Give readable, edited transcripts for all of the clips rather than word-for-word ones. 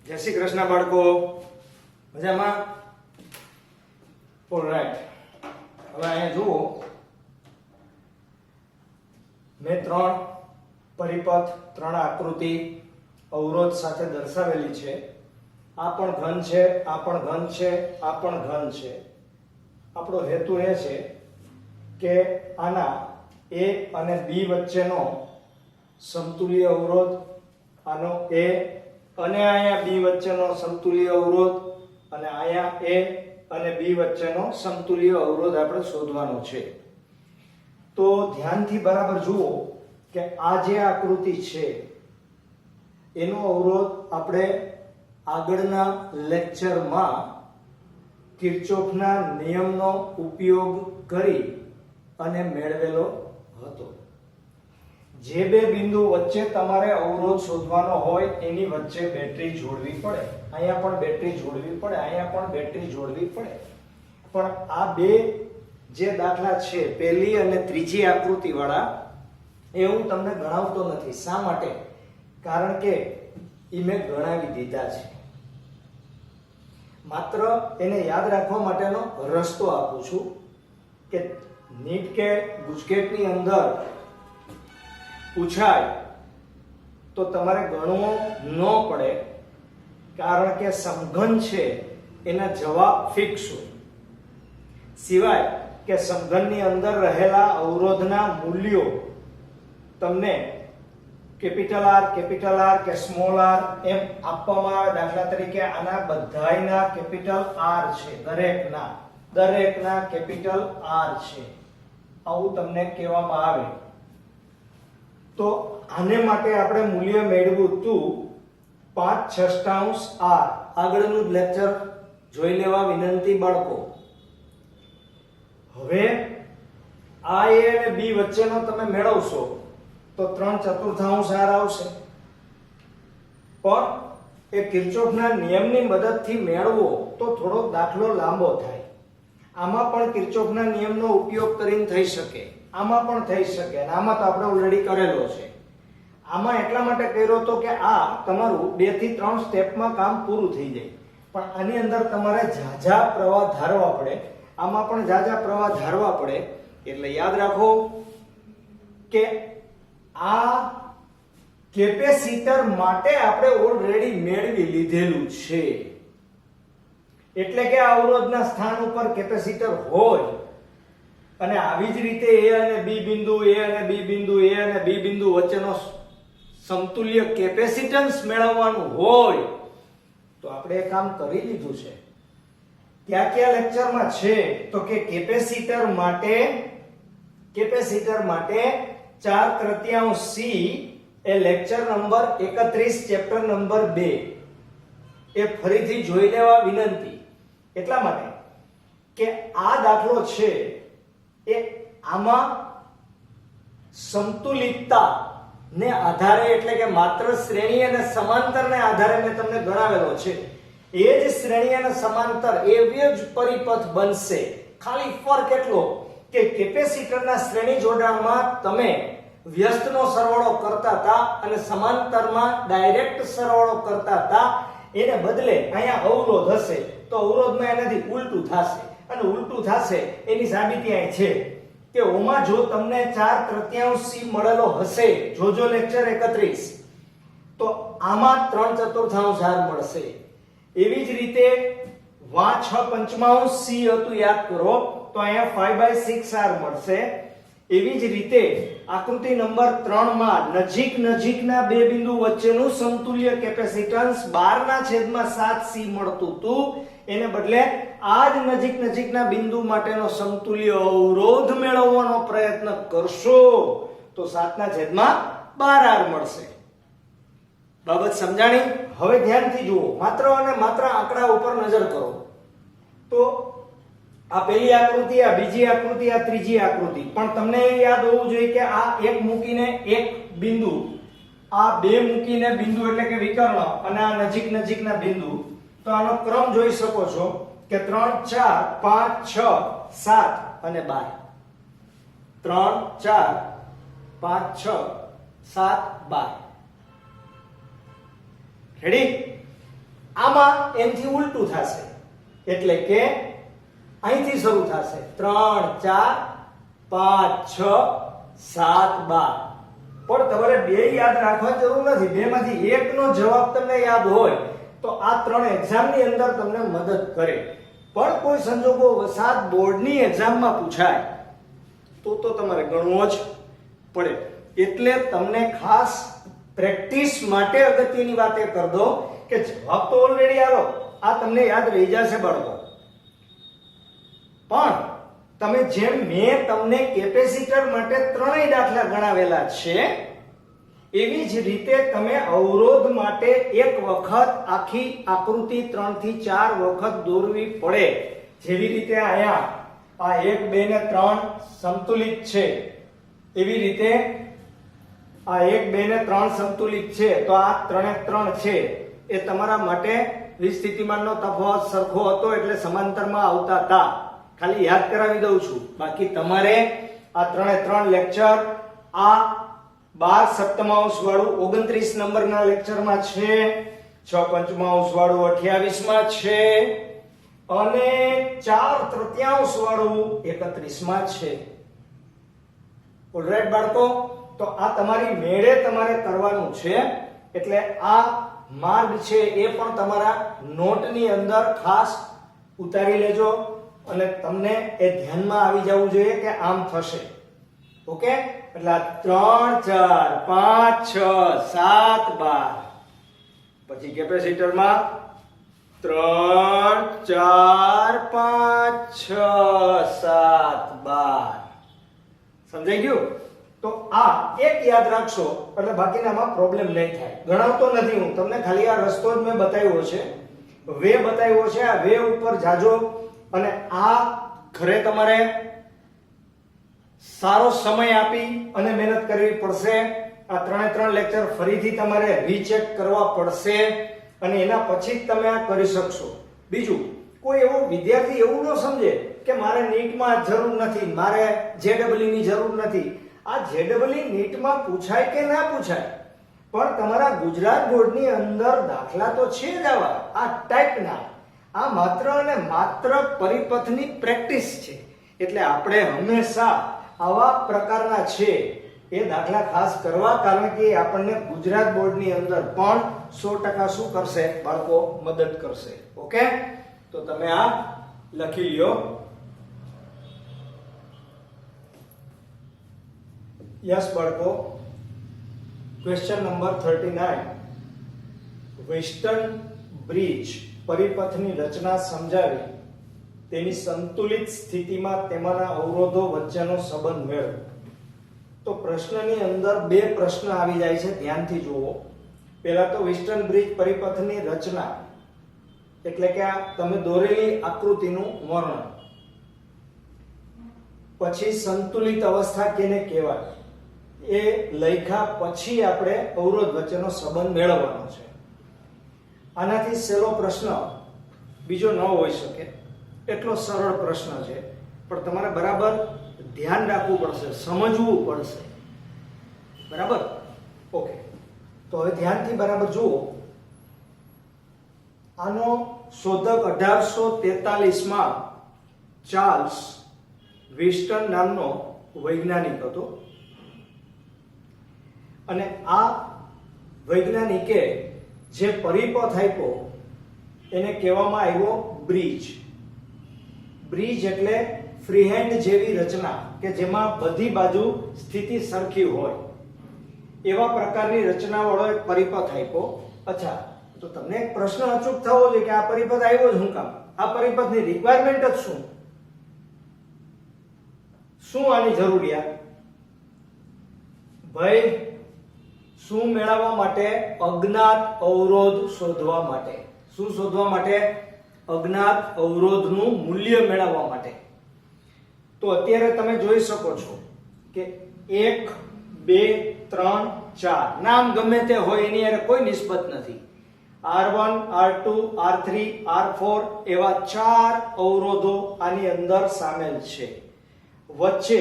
જય શ્રી કૃષ્ણ બાળકો, મજામાં? ઓલરાઈટ, હવે અહીંયા જુઓ, મેં ત્રણ પરિપથ, ત્રણ આકૃતિ અવરોધ સાથે દર્શાવેલી છે. આ પણ ઘન છે, આ પણ ઘન છે, આ પણ ઘન છે. આપણો હેતુ એ છે કે આના A અને B વચ્ચેનો સમતુલ્ય અવરોધ, આનો A અને અહીંયા B વચ્ચેનો સમતુલ્ય અવરોધ અને અહીંયા A અને B વચ્ચેનો સમતુલ્ય અવરોધ આપણે શોધવાનો છે. તો ધ્યાનથી બરાબર જુઓ કે આ જે આકૃતિ છે એનો અવરોધ આપણે આગળના લેક્ચરમાં કિર્ચોફના નિયમનો ઉપયોગ કરી અને મેળવેલો હતો. જે બે બિંદુ વચ્ચે તમારે અવરોધ શોધવાનો હોય એની વચ્ચે બેટરી જોડવી પડે. અહીંયા પણ બેટરી જોડવી પડે, અહીંયા પણ બેટરી જોડવી પડે. પણ આ બે જે દાખલા છે, પહેલી અને ત્રીજી આકૃતિ વાળા, એ હું તમને ગણાવતો નથી. શા માટે? કારણ કે એ મેં ગણાવી દીધા છે. માત્ર એને યાદ રાખવા માટેનો રસ્તો આપું છું કે નીટ કે ગુજકેટની અંદર પૂછાય તો તમારે ગણવો ન પડે, કારણ કે સમઘન છે એના જવાબ ફિક્સ હોય. સિવાય કે સમઘનની અંદર રહેલા અવરોધના મૂલ્યો તમને કેપિટલ R કે સ્મોલ r એમ આપવામાં આવે. દાખલા તરીકે આના બધાયના કેપિટલ R છે, દરેકના કેપિટલ R છે, આવું તમને કહેવામાં આવે. તો આને માટે આપણે મૂલ્ય મેળવ્યું હતું 5/6 R. આગળનું લેક્ચર જોઈ લેવા વિનંતી બાળકો. હવે આ A અને B વચ્ચેનો તમે મેળવશો તો 3/4 R આવશે. પણ એ કિર્ચોફના નિયમની મદદથી મેળવો તો થોડો દાખલો લાંબો થાય. આમાં પણ કિર્ચોફના નિયમનો ઉપયોગ કરીને થઈ શકે, આમાં પણ થઈ શકે, અને આમાં તો આપણે ઓલરેડી કરેલો છે. આમાં એટલા માટે કર્યો તો કે આ તમારું 2 થી 3 સ્ટેપમાં કામ પૂરું થઈ જાય. પણ આની અંદર તમારે ઝાઝા પ્રવાહ ધારવા પડે, આમાં પણ ઝાઝા પ્રવાહ ધારવા પડે. એટલે યાદ રાખો કે આ કેપેસિટર માટે આપણે ઓલરેડી મેળવી લીધેલું છે. એટલે કે આ અવરોધના સ્થાન ઉપર કેપેસિટર હોય અને આવી જ રીતે A અને B બિંદુ, A અને B બિંદુ, A અને B બિંદુ વચ્ચેનો સમતુલ્ય કેપેસિટન્સ મેળવવાનું હોય તો આપણે એ કામ કરી લીધું છે. કયા લેક્ચરમાં છે તો કે કેપેસિટર માટે 4/3 C એ લેક્ચર નંબર 31 ચેપ્ટર નંબર 2 એ ફરીથી જોઈ લેવા વિનંતી. એટલા માટે કે આ દાખલો છે એ આમાં સમતુલિતતા ને આધારે, એટલે કે માત્ર શ્રેણી અને સમાંતરને આધારે મેં તમને ગણાવેલો છે. એ જ શ્રેણી અને સમાંતર એવી જ પરિપથ બનશે. ખાલી ફરક એટલો કે કેપેસિટરના શ્રેણી જોડાણમાં તમે વ્યસ્તનો સરવાળો કરતા હતા અને સમાંતરમાં ડાયરેક્ટ સરવાળો કરતા હતા. એને બદલે અહીંયા અવરોધ હશે તો અવરોધમાં એનાથી ઉલટું થશે, અને ઉલટું થશે એની સાબિતી અહીં છે કે ઓમાં જો તમને 4/3 C મળેલો હશે, જોજો લેક્ચર 31, તો આમાં 3/4 R મળશે. એવી જ રીતે 5/6 C હતું, યાદ કરો, તો અહીંયા 5/6 R મળશે. એવી જ રીતે આકૃતિ નંબર 3 માં નજીકના બે બિંદુ વચ્ચેનું સમતુલ્ય કેપેસિટન્સ 12/7 C મળતું હતું. એને બદલે આ જ નજીકના બિંદુ માટેનો સમતુલ્ય અવરોધ મેળવવાનો પ્રયત્ન કરશો તો 7/12 R મળશે. બાબત સમજાણી? હવે ધ્યાનથી જુઓ, માત્ર અને માત્ર આંકડા ઉપર નજર કરો. તો આ પહેલી આકૃતિ, આ બીજી આકૃતિ, આ ત્રીજી આકૃતિ. પણ તમને એ યાદ હોવું જોઈએ કે આ એક મૂકીને એક બિંદુ, આ બે મૂકીને બિંદુ એટલે કે વિકર્ણ, અને આ નજીકના બિંદુ. તો આનો ક્રમ જોઈ શકો છો કે 3 4 5 6 7 અને 12. 3 4 5 6 7 12. રેડી? આમાં એનથી ઉલટું થશે, એટલે કે અહીંથી શરૂ થશે 3 4 5 6 7 12. પણ તમારે બે યાદ રાખવાની જરૂર નથી, બે માંથી એકનો જવાબ તમને યાદ હોય તો આ ત્રણ એક્ઝામની અંદર તમને મદદ કરે. પણ કોઈ સંજોગો વસાત બોર્ડની એક્ઝામમાં પૂછાય તો તમારે ગણવો જ પડે. એટલે તમને ખાસ પ્રેક્ટિસ માટે અગત્યની વાત એ કરી દો કે જવાબ તો ઓલરેડી આવ્યો, આ તમને યાદ રહી જશે બાળકો. પણ તમે જેમ મેં તમને કેપેસિટર માટે ત્રણેય દાખલા ગણાવેલા છે એવી જ રીતે તમે અવરોધ માટે એક વખત આખી આકૃતિ 3 થી 4 વખત દોરવી પડે. જેવી રીતે અહીંયા આ 1 2 ને 3 સંતુલિત છે, એવી રીતે આ 1 2 ને 3 સંતુલિત છે, તો આ 3 એ 3 છે એ તમારા માટે વિસ્થિતિમાનનો તફાવત સરખો હતો એટલે સમાંતરમાં આવતા હતા. ખાલી યાદ કરાવી દઉં છું. બાકી તમારે આ 3 એ 3 લેક્ચર આ 12 સપ્તમાંશ વાળું 29 નંબરના લેક્ચરમાં છે, 6 પંચમાંશ વાળું 28 માં છે અને 4 તૃતીયાંશ વાળું 31 માં છે. ઓલરાઈટ બાળકો, તો આ તમારી મેળે તમારે કરવાનું છે. એટલે આ માર્ગ છે એ પણ તમારા નોટની અંદર ખાસ ઉતારી લેજો અને તમને એ ધ્યાનમાં આવી જવું જોઈએ કે આમ થશે. ઓકે, એટલે 3 4 5 6 7 12. પછી કેપેસિટરમાં 3 4 5 6 7 12. સમજાઈ ગયું? તો આ એક યાદ રાખશો એટલે બાકીનામાં પ્રોબ્લેમ નહીં થાય. ગણાવતો નથી હું તમને, ખાલી આ રસ્તો જ મેં બતાવ્યો છે, વે બતાવ્યો છે. આ વે ઉપર જાજો અને આ ઘરે તમારે સારો સમય આપી અને મહેનત કરવી પડશે. આ 3 3 લેક્ચર ફરીથી તમારે રીચેક કરવા પડશે અને એના પછી જ તમે આ કરી શકશો. બીજું, કોઈ એવો વિદ્યાર્થી એવું ન સમજે કે મારે નીટમાં જરૂર નથી, મારે જેડબલઈ ની જરૂર નથી. આ જેડબલઈ નીટમાં પૂછાય કે ના પૂછાય, પણ તમારા ગુજરાત બોર્ડની અંદર દાખલા તો છે જ આવા આ ટાઈપના. આ માત્ર અને માત્ર પરિપથની પ્રેક્ટિસ છે. એટલે આપણે હંમેશા આવા પ્રકારના છે એ દાખલા ખાસ કરવા, કારણ કે આપણને ગુજરાત બોર્ડની અંદર પણ 100% શું કરશે બાળકો? મદદ કરશે. ઓકે, તો તમે આ લખી લ્યો. યસ બાળકો, ક્વેશ્ચન નંબર 39. વેસ્ટર્ન બ્રિજ પરિપથની રચના સમજાવી તેની સંતુલિત સ્થિતિમાં તેમાંના અવરોધો વચ્ચેનો સંબંધ મેળવો. તો પ્રશ્નની અંદર બે પ્રશ્ન આવી જાય છે, ધ્યાનથી જુઓ. પહેલા તો વેસ્ટર્ન બ્રિજ પરિપથની રચના એટલે કે આ તમે દોરેલી આકૃતિનું વર્ણન. પછી સંતુલિત અવસ્થા કેને કહેવાય એ લખ્યા પછી આપણે અવરોધ વચ્ચેનો સંબંધ મેળવવાનો છે. આનાથી સહેલો પ્રશ્ન બીજો ન હોઈ શકે, એટલો સરળ પ્રશ્ન છે. પણ તમારે બરાબર ધ્યાન રાખવું પડશે, સમજવું પડશે. બરાબર? ઓકે, તો હવે ધ્યાનથી બરાબર જુઓ. આનો શોધક 1843 માં ચાર્લ્સ વિસ્ટન નામનો વૈજ્ઞાનિક હતો અને આ વૈજ્ઞાનિકે જે પરિપથ આપ્યો એને કહેવામાં આવ્યો બ્રિજ. બ્રિજ એટલે ફ્રીહેન્ડ જેવી રચના કે જેમાં બધી બાજુ સ્થિતિ સરખી હોય એવા પ્રકારની રચનાવાળો એક પરિપથ આપ્યો. અચ્છા, તો તમને એક પ્રશ્ન અચૂક થવો જોઈએ કે આ પરિપથ આવ્યો જ શું કામ? આ પરિપથની રિક્વાયરમેન્ટ જ શું? શું આની જરૂરિયાત? ભાઈ, શું મેળવવા માટે? અજ્ઞાત અવરોધ શોધવા માટે. શું શોધવા માટે? અજ્ઞાત અવરોધનું મૂલ્ય મેળવવા માટે. તો અત્યારે તમે જોઈ શકો છો કે 1 2 3 4 નામ ગમે તે હોય એની હારે કોઈ નિસ્બત નથી. R1 R2 R3 R4 એવા 4 અવરોધો આની અંદર સામેલ છે. વચ્ચે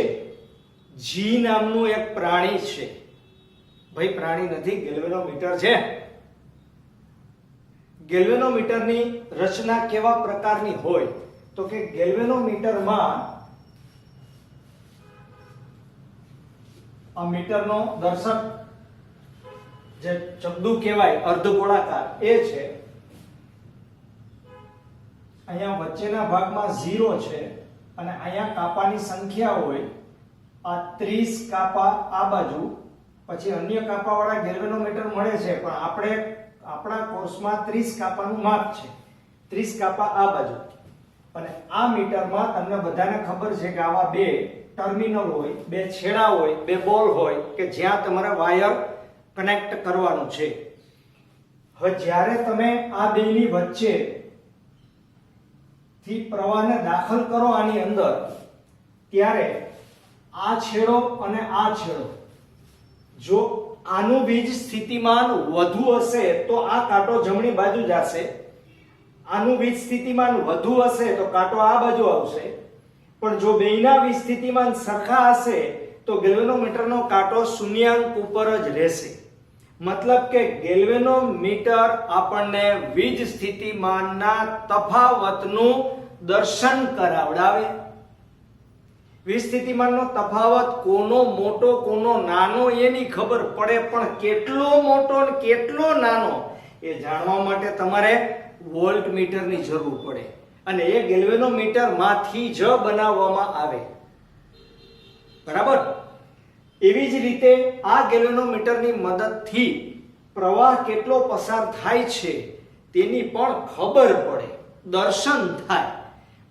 G નામનું એક પ્રાણી છે. ભાઈ, પ્રાણી નથી, ગેલ્વેનોમીટર છે. ગેલ્વેનોમીટરની રચના કેવા પ્રકારની હોય તો કે ગેલ્વેનોમીટરમાં આ મીટરનો દર્શક જે ચકડુ કહેવાય અર્ધગોળાકાર એ છે. અહીંયા વચ્ચેના ભાગમાં 0 છે અને અહીંયા કાપાની સંખ્યા હોય. આ 30 કાપા આ બાજુ, પછી અન્ય કાપાવાળા ગેલ્વેનોમીટર મળે છે, પણ આપણે આપણા કોર્સમાં 30 કાપાનું માપ છે. 30 કાપા આ બાજુ. અને આ મીટરમાં તમને બધાને ખબર છે કે આવા બે ટર્મિનલ હોય, બે છેડા હોય, બે બોલ હોય કે જ્યાં તમારે વાયર કનેક્ટ કરવાનું છે. હવે જ્યારે તમે આ બેની વચ્ચે થી પ્રવાહને દાખલ કરો આની અંદર, ત્યારે આ છેડો અને આ છેડો, જો આનું વીજ સ્થિતિમાન વધુ હશે તો આ કાંટો જમણી બાજુ જશે, આનું વીજ સ્થિતિમાન વધુ હશે તો કાંટો આ બાજુ આવશે. પણ જો બેયના વીજ સ્થિતિમાન સરખા હશે તો ગેલ્વેનોમીટરનો કાંટો શૂન્યાંક ઉપર જ રહેશે. મતલબ કે ગેલ્વેનોમીટર આપણને વીજ સ્થિતિમાનના તફાવતનું દર્શન કરાવડાવે. વીજ સ્થિતિમાનનો તફાવત કોનો મોટો કોનો નાનો એની ખબર પડે, પણ કેટલો મોટો અને કેટલો નાનો એ જાણવા માટે તમારે વોલ્ટમીટરની જરૂર પડે, અને એ ગેલ્વેનોમીટરમાંથી જ બનાવવામાં આવે. બરાબર? એવી જ રીતે આ ગેલ્વેનોમીટરની મદદથી પ્રવાહ કેટલો પસાર થાય છે તેની પણ ખબર પડે, દર્શન થાય.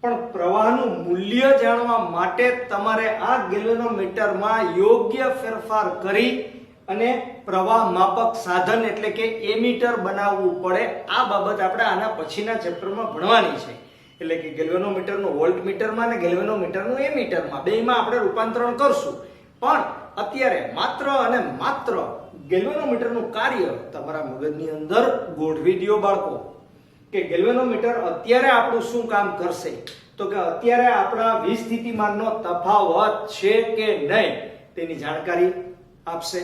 પણ પ્રવાહનું મૂલ્ય જાણવા માટે તમારે આ ગેલ્વેનોમીટરમાં યોગ્ય ફેરફાર કરી અને પ્રવાહ માપક સાધન એટલે કે એમીટર બનાવવું પડે. આ બાબત આપણે આના પછીના ચેપ્ટરમાં ભણવાની છે. એટલે કે ગેલ્વેનોમીટરનું વોલ્ટમીટરમાં અને ગેલ્વેનોમીટરનું એમીટરમાં બેયમાં આપણે રૂપાંતરણ કરશું. પણ અત્યારે માત્ર અને માત્ર ગેલ્વેનોમીટરનું કાર્ય તમારા મગજની અંદર ગોઠવી દો બાળકો, કે ગેલ્વેનોમીટર અત્યારે આપણું શું કામ કરશે. તો કે અત્યારે આપણા વીજ સ્થિતિમાનનો તફાવત છે કે નહીં તેની જાણકારી આપશે.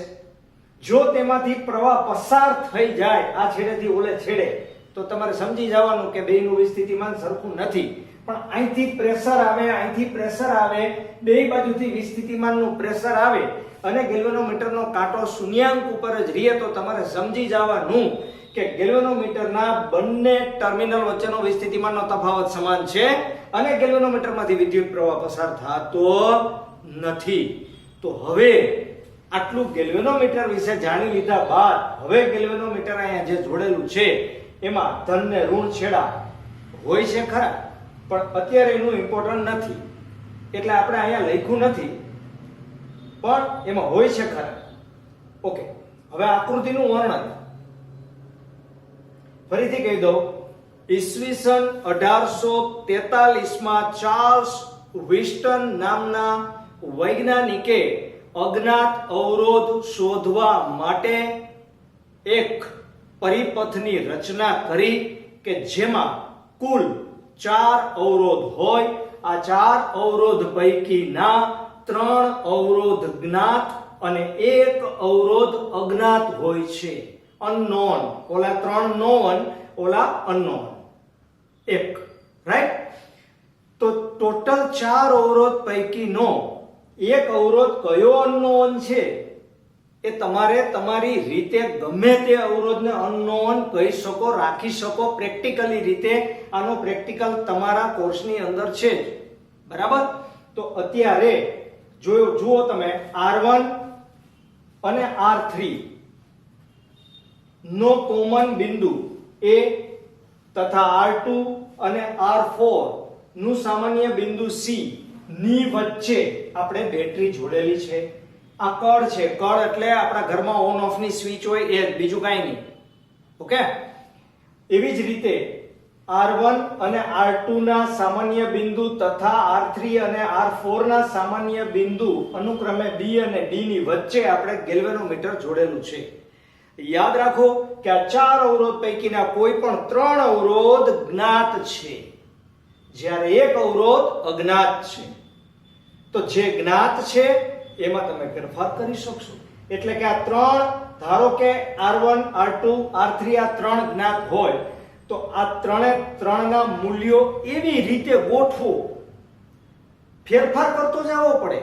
જો તેમાંથી પ્રવાહ પસાર થઈ જાય આ છેડેથી ઓલે છેડે તો તમારે સમજી જવાનું કે બેયનું વીજ સ્થિતિમાન સરખું નથી. પણ અહીંથી પ્રેશર આવે, અહીંથી પ્રેશર આવે, બેય બાજુથી વીજ સ્થિતિમાનનું પ્રેશર આવે અને ગેલ્વેનોમીટરનો કાંટો શૂન્યાંક ઉપર જ રહે તો તમારે સમજી જવાનું કે ગેલ્વેનોમીટરના બંને ટર્મિનલ વચ્ચેનો વીજ સ્થિતિમાનનો તફાવત સમાન છે અને ગેલ્વેનોમીટરમાંથી વિદ્યુત પ્રવાહ પસાર થતો નથી. તો હવે આટલું ગેલ્વેનોમીટર વિશે જાણી લીધા બાદ હવે ગેલ્વેનોમીટર અહીંયા જે જોડેલું છે એમાં ધન ને ઋણ છેડા હોય છે ખરા, પણ અત્યારે એનું ઇમ્પોર્ટન્ટ નથી એટલે આપણે અહીંયા લખ્યું નથી, પણ એમાં હોય છે ખરા. ઓકે, હવે આકૃતિનું વર્ણન ફરીથી કહી દઉં. ઈસવીસન 1843 માં ચાર્લ્સ વિસ્ટન નામના વૈજ્ઞાનિકે અજ્ઞાત અવરોધ શોધવા માટે એક પરિપથની રચના કરી કે જેમાં કુલ 4 અવરોધ હોય. આ 4 અવરોધ પૈકીના 3 અવરોધ જ્ઞાત અને 1 અવરોધ અજ્ઞાત હોય છે, અનનોન. ઓલા 3 નોન, ઓલા અનનોન 1, રાઈટ? તો ટોટલ 4 અવરોધ પૈકીનો 1 અવરોધ કયો અનનોન છે એ તમારે તમારી રીતે ગમે તે અવરોધને અનનોન કહી શકો, રાખી શકો. પ્રેક્ટિકલી રીતે આનો પ્રેક્ટિકલ તમારા કોર્સની અંદર છે જ. બરાબર? તો અત્યારે જુઓ તમે R1 અને R3 નો કોમન બિંદુ A તથા R2 અને R4 નું સામાન્ય બિંદુ C ની વચ્ચે આપણે બેટરી જોડેલી છે. આ કળ છે. કળ એટલે આપણા ઘરમાં ઓન ઓફ ની સ્વિચ હોય એ, બીજું કાંઈ નહીં. ઓકે? એવી જ રીતે R1 અને R2 ના સામાન્ય બિંદુ તથા R3 અને R4 ના સામાન્ય બિંદુ અનુક્રમે B અને D ની વચ્ચે આપણે ગેલ્વેનોમીટર જોડેલું છે. યાદ રાખો કે આ 4 અવરોધ પૈકીના કોઈ પણ 3 અવરોધ જ્ઞાત છે જ્યારે 1 અવરોધ અજ્ઞાત છે. તો જે જ્ઞાત છે એમાં તમે ફેરફાર કરી શકશો. એટલે કે આ 3, ધારો કે R1 R2 R3 આ 3 જ્ઞાત હોય તો આ ત્રણે ત્રણના મૂલ્યો એવી રીતે ગોઠવો, ફેરફાર કરતો જવો પડે.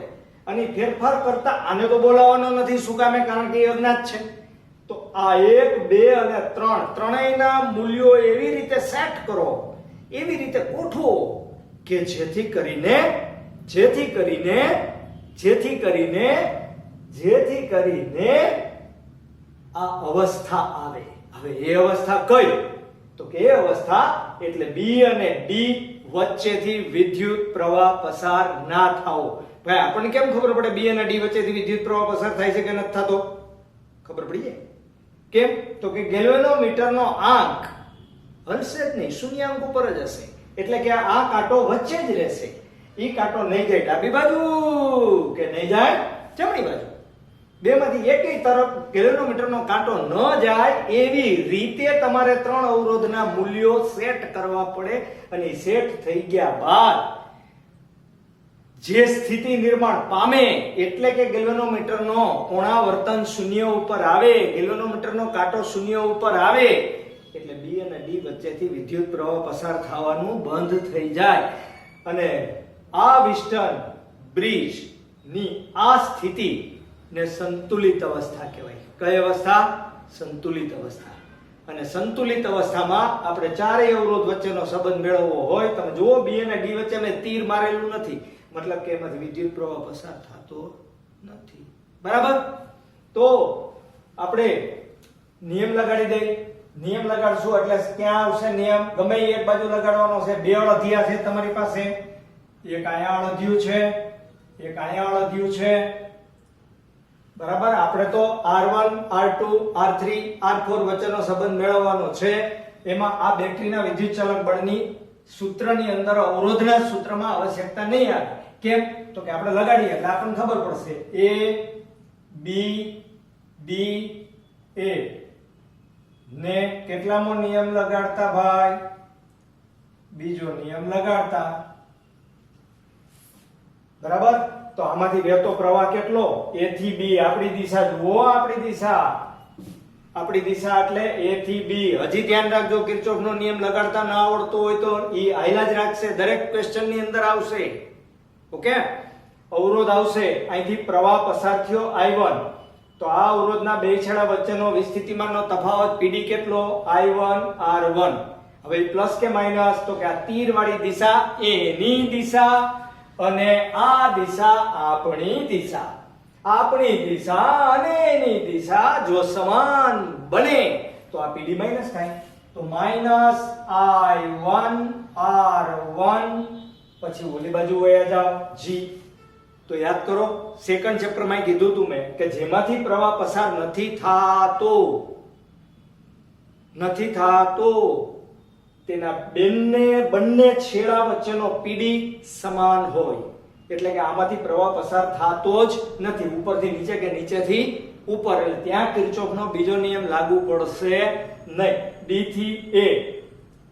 અને ફેરફાર કરતા આને તો બોલાવવાનો નથી, શું કામે? કારણ કે એ અજ્ઞાત છે. તો આ 1 2 અને 3 ત્રણેયના મૂલ્યો એવી રીતે સેટ કરો, એવી રીતે ગોઠવો કે જેથી કરીને આ અવસ્થા આવે. હવે એ અવસ્થા કઈ? તો કે એ અવસ્થા એટલે બી અને ડી વચ્ચેથી વિદ્યુત પ્રવાહ પસાર ના થાવો. ભાઈ આપણને કેમ ખબર પડે બી અને ડી વચ્ચેથી વિદ્યુત પ્રવાહ પસાર થાય છે કે નથી થતો? ખબર પડી જાય. કેમ? તો કે ગેલ્વેનોમીટરનો આંક હલશે જ નહીં, શૂન્યાંક ઉપર જ હશે. એટલે કે આ કાંટો વચ્ચે જ રહેશે. ઈ કાંટો નહીં જાય ડાબી બાજુ કે નહીં જાય જમણી બાજુ, બેમાંથી એકેય તરફ ગેલ્વેનોમીટરનો કાંટો ન જાય એવી રીતે તમારે ત્રણ અવરોધના મૂલ્યો સેટ કરવા પડે. અને સેટ થઈ ગયા બાદ જે સ્થિતિ નિર્માણ પામે એટલે કે ગેલ્વેનોમીટરનો કોણાવર્તન શૂન્ય ઉપર આવે, ગેલ્વેનોમીટરનો કાંટો શૂન્ય ઉપર આવે એટલે બી અને ડી વચ્ચેથી વિદ્યુત પ્રવાહ પસાર થવાનું બંધ થઈ જાય. અને આ વિસ્ટન બ્રિજ ની આ સ્થિતિ ને સંતુલિત અવસ્થા કહેવાય. કઈ અવસ્થા? સંતુલિત અવસ્થા. અને સંતુલિત અવસ્થામાં આપણે ચારેય અવરોધ વચ્ચેનો સંબંધ મેળવવો હોય, તમે જુઓ બી અને ડી વચ્ચે મેં તીર મારેલું નથી, મતલબ કે એમાંથી વિદ્યુત પ્રવાહ પસાર થતો નથી. બરાબર? તો આપણે નિયમ લગાડી દઈએ. નિયમ લગાડશું એટલે ક્યાં આવશે નિયમ? ગમે એક બાજુ લગાડવાનો છે. બે અળધિયા છે તમારી પાસે, એક અહીંયા અળધિયું છે, એક અહીંયા અળધિયું છે. બરાબર? આપણે તો R1 R2 R3 R4 વચ્ચેનો સંબંધ મેળવવાનો છે. એમાં આ બેટરીના વિદ્યુત ચાલક બળની સૂત્રની અંદર અવરોધના સૂત્રમાં આવશ્યકતા નહીં આવે. કેમ? તો કે આપણે લગાડીએ એટલે આપણને ખબર પડશે. A B D A ને કેટલામો નિયમ લગાડતા ભાઈ? બીજો નિયમ લગાડતા. બરાબર? તો આમાંથી વહેતો પ્રવાહ કેટલો? A થી B. આપણી દિશા જુઓ, આપણી દિશા એટલે A થી B. હજી ધ્યાન રાખજો, કિર્ચોફનો નિયમ લગાડતા ન આવડતો હોય તો ઈ આયલા જ રાખશે, દરેક ક્વેશ્ચન ની અંદર આવશે. ઓકે? અવરોધ આવશે, અહીંથી પ્રવાહ પસાર થયો I1, તો આ અવરોધના બે છેડા વચ્ચેનો વિસ્થિતિમાનનો તફાવત PD કેટલો? I1 R1. હવે પ્લસ કે માઈનસ? તો કે આ તીર વાળી દિશા એની દિશા અને આ દિશા આપણી દિશા. આપણી દિશા અને એની દિશા જો સમાન બને તો આ PD માઈનસ થાય. તો માઈનસ I1 R1 પછી ઓલી બાજુ વયા જાઓ G. તો યાદ કરો, સેકન્ડ ચેપ્ટર માં કીધું તું મેં કે જેમાંથી પ્રવાહ પસાર નથી થાતો તેના બંને છેડા વચ્ચેનો PD સમાન હોય. એટલે કે આમાંથી પ્રવાહ પસાર થતો જ નથી, ઉપરથી નીચે કે નીચેથી ઉપર. એટલે ત્યાં કિર્ચોફનો બીજો નિયમ લાગુ પડશે નહીં. D થી A,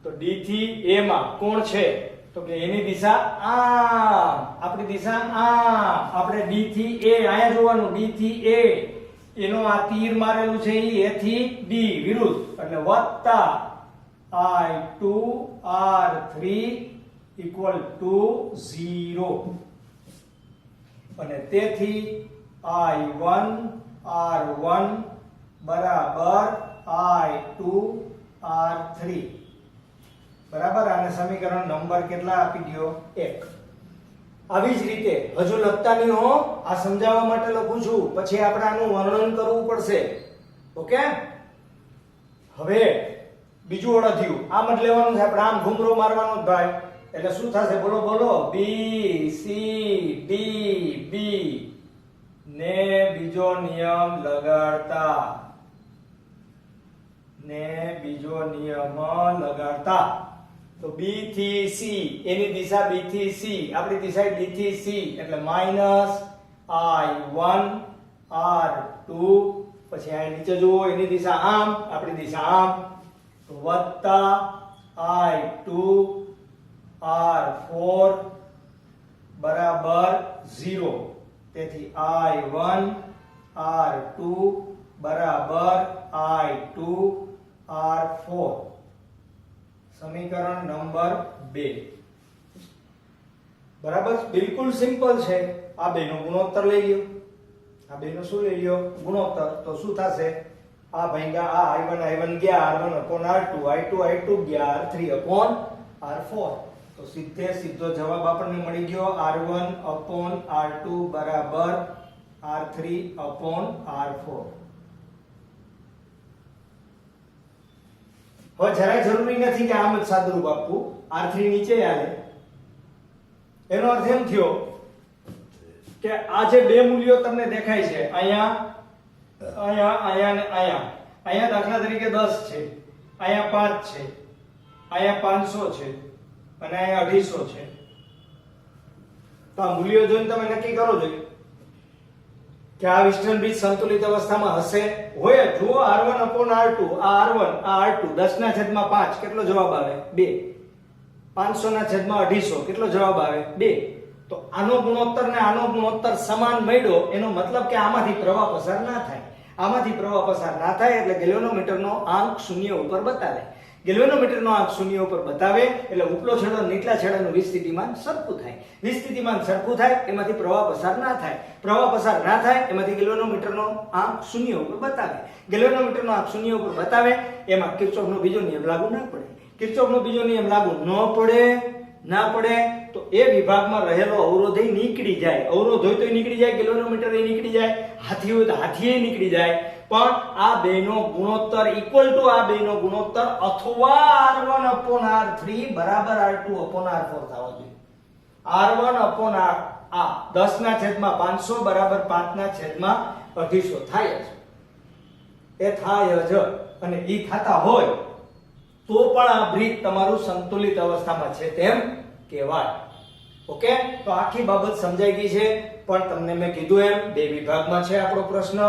તો D થી A માં કોણ છે? તો કે એની દિશા આમ, આપણી દિશા આમ. આપણે D થી A અહીંયા જોવાનું, D થી A એનો આ તીર મારેલું છે ઈ A થી D વિરુદ્ધ, એટલે વત્તા I2 R3 equal to 0. અને તેથી I1 R1 બરાબર I2 R3. બરાબર? આને સમીકરણ નંબર કેટલા આપી દયો? 1. આવી જ રીતે હજુ લખતા નહીં હો, આ સમજાવવા માટે લખું છું, પછી આપણે આનું વર્ણન કરવું પડશે. ઓકે? હવે બીજું અળધિયું આમ જ લેવાનું છે આપણે, આમ ઘૂમરો મારવાનો જ ભાઈ. એટલે શું થશે? બોલો બોલો. B C D B ને બીજો નિયમ લગાડતા. તો B થી C, એની દિશા B થી C, આપણી દિશા D થી C, એટલે માઈનસ I1 R2, પછી આ નીચે જુઓ એની દિશા આમ, આપણી દિશા આમ, તો વત્તા I2 R4 બરાબર 0. તેથી I1 R2 બરાબર I2 R4. સમીકરણ નંબર 2 બરાબર, બિલકુલ સિમ્પલ છે. આ બેનો ગુણોત્તર લઈ લ્યો, આ બેનો શું લઈ લ્યો? ગુણોત્તર. તો શું થશે? આ ભાગ્યા આ i1 ગયા r1 upon r2, i2 ગયા r3 upon r4. તો સીધો જવાબ આપણને મળી ગયો r1 upon r2 બરાબર r3 upon r4. હવે જરાય જરૂરી નથી કે આમ જ સાદુરૂપ આપવું, r3 નીચે આવે. એનો અર્થ એમ થયો કે આ જે બે મૂલ્યો તમને દેખાય છે અહીંયા અને અહીંયા દાખલા તરીકે 10 છે, અહીંયા 5 છે, અહીંયા 500 છે અને અહીંયા 250 છે. તો આ મૂલ્યો જોઈને તમે નક્કી કરો છો કે આ વિસ્ટર્ન બ્રિજ સંતુલિત અવસ્થામાં હશે. હોય જુઓ r1 upon r2, આ r1 આ r2 10/5 કેટલો જવાબ આવે? 2. 500/250 કેટલો જવાબ આવે? 2. તો આનો ગુણોત્તર ને આનો ગુણોત્તર સમાન મળ્યો, એનો મતલબ કે આમાંથી પ્રવાહ પસાર ના થાય. આમાંથી પ્રવાહ પસાર ના થાય એટલે ગેલ્વેનોમીટરનો આંક 0 ઉપર બતાવે. ગેલ્વેનોમીટરનો આંક 0 ઉપર બતાવે એટલે ઉપલો છેડો નીચલા છેડાનું વિસ્થિતિમાન સરખું થાય. વિસ્થિતિમાન સરખું થાય એમાંથી પ્રવાહ પસાર ના થાય. પ્રવાહ પસાર ના થાય એમાંથી ગેલ્વેનોમીટરનો આંક 0 ઉપર બતાવે. ગેલ્વેનોમીટરનો આંક 0 ઉપર બતાવે એમાં કિર્ચોફનો બીજો નિયમ લાગુ ના પડે. કિર્ચોફનો બીજો નિયમ લાગુ ન પડે તો એ વિભાગમાં રહેલો અવરોધ નીકળી જાય. અવરોધ હોય તો નીકળી જાય, ગેલ્વેનોમીટર નીકળી જાય, હાથી હોય તો હાથીએ નીકળી જાય. પણ આ બેનો ગુણોત્તર ઇક્વલ ટુ આ બેનો ગુણોત્તર અથવા r1 upon r3 બરાબર r2 upon r4 થવો જોઈએ. r1 upon r આ 10/500 બરાબર 5/250 થાય છે. એ થાય જ. અને ઈ થતા હોય તો પણ આ બ્રિજ તમારું સંતુલિત અવસ્થામાં છે તેમ કહેવાય. ઓકે, તો આખી બાબત સમજાઈ ગઈ છે. પણ તમને મેં કીધું એમ બે વિભાગમાં છે આપણો પ્રશ્ન.